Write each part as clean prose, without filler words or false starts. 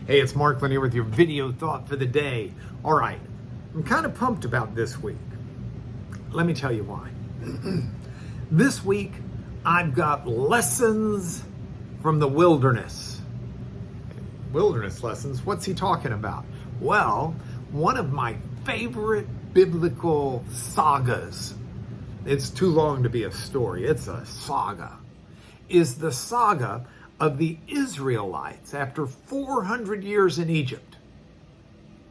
Hey, it's Mark Lanier with your video thought for the day. All right, I'm kind of pumped about this week. Let me tell you why. This week, I've got lessons from the wilderness. Wilderness lessons? What's he talking about? Well, one of my favorite biblical sagas, it's too long to be a story, it's a saga, is the saga of the Israelites after 400 years in Egypt,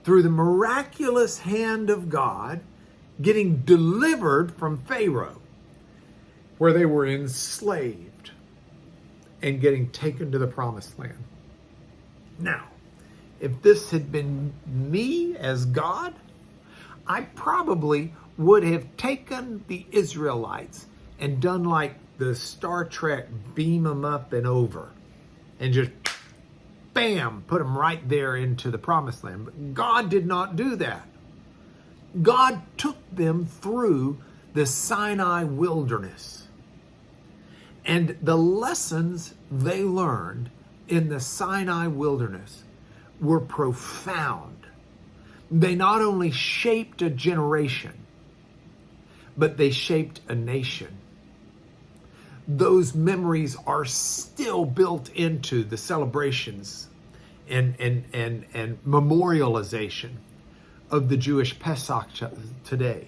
through the miraculous hand of God, getting delivered from Pharaoh, where they were enslaved, and getting taken to the promised land. Now, if this had been me as God, I probably would have taken the Israelites and done like the Star Trek beam them up and over, and just bam, put them right there into the promised land. But God did not do that. God took them through the Sinai wilderness. And the lessons they learned in the Sinai wilderness were profound. They not only shaped a generation, but they shaped a nation. Those memories are still built into the celebrations and memorialization of the Jewish Pesach today.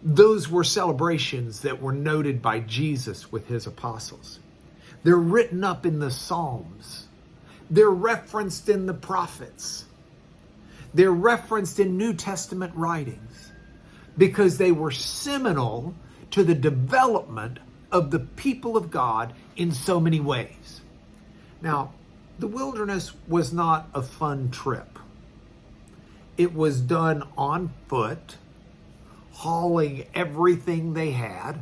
Those were celebrations that were noted by Jesus with his apostles. They're written up in the Psalms. They're referenced in the prophets. They're referenced in New Testament writings because they were seminal to the development of the people of God in so many ways. Now, the wilderness was not a fun trip. It was done on foot, hauling everything they had.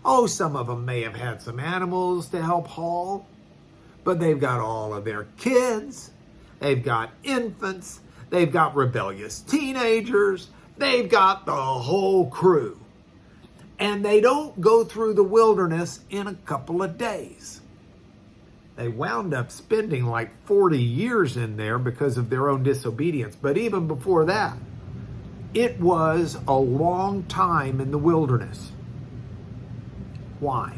Oh, some of them may have had some animals to help haul, but they've got all of their kids, they've got infants, they've got rebellious teenagers, they've got the whole crew. And they don't go through the wilderness in a couple of days. They wound up spending like 40 years in there because of their own disobedience. But even before that, it was a long time in the wilderness. Why?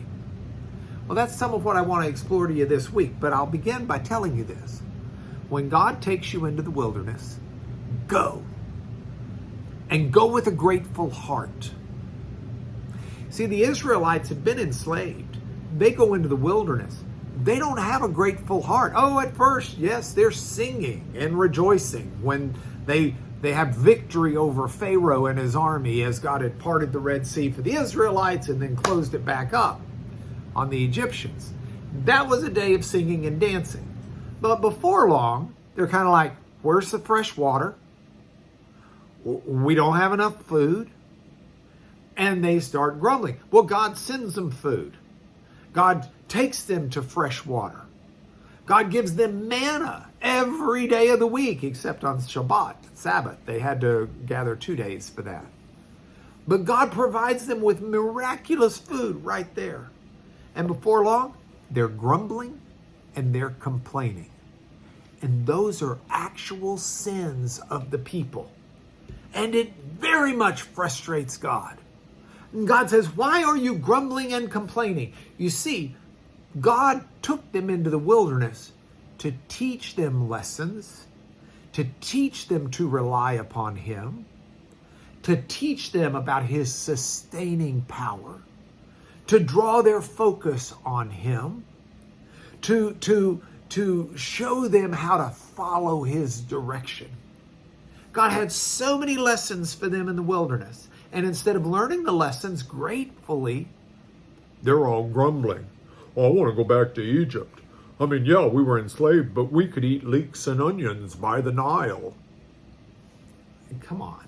Well, that's some of what I want to explore to you this week, but I'll begin by telling you this. When God takes you into the wilderness, go. And go with a grateful heart. See, the Israelites had been enslaved. They go into the wilderness. They don't have a grateful heart. Oh, at first, yes, they're singing and rejoicing when they have victory over Pharaoh and his army as God had parted the Red Sea for the Israelites and then closed it back up on the Egyptians. That was a day of singing and dancing. But before long, they're kind of like, where's the fresh water? We don't have enough food. And they start grumbling. Well, God sends them food. God takes them to fresh water. God gives them manna every day of the week, except on Shabbat, Sabbath. They had to gather 2 days for that. But God provides them with miraculous food right there. And before long, they're grumbling and they're complaining. And those are actual sins of the people. And it very much frustrates God. And God says, why are you grumbling and complaining? You see, God took them into the wilderness to teach them lessons, to teach them to rely upon him, to teach them about his sustaining power, to draw their focus on him, to show them how to follow his direction. God had so many lessons for them in the wilderness. And instead of learning the lessons gratefully, they're all grumbling. Oh, I want to go back to Egypt. I mean, yeah, we were enslaved, but we could eat leeks and onions by the Nile. And come on.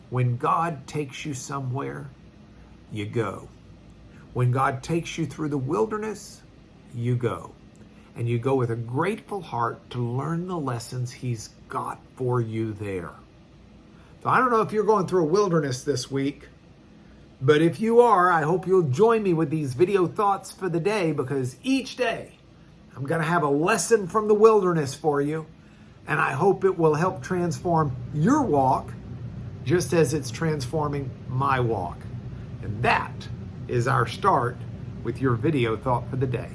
When God takes you somewhere, you go. When God takes you through the wilderness, you go. And you go with a grateful heart to learn the lessons he's got for you there. So I don't know if you're going through a wilderness this week, but if you are, I hope you'll join me with these video thoughts for the day, because each day I'm going to have a lesson from the wilderness for you, and I hope it will help transform your walk just as it's transforming my walk. And that is our start with your video thought for the day.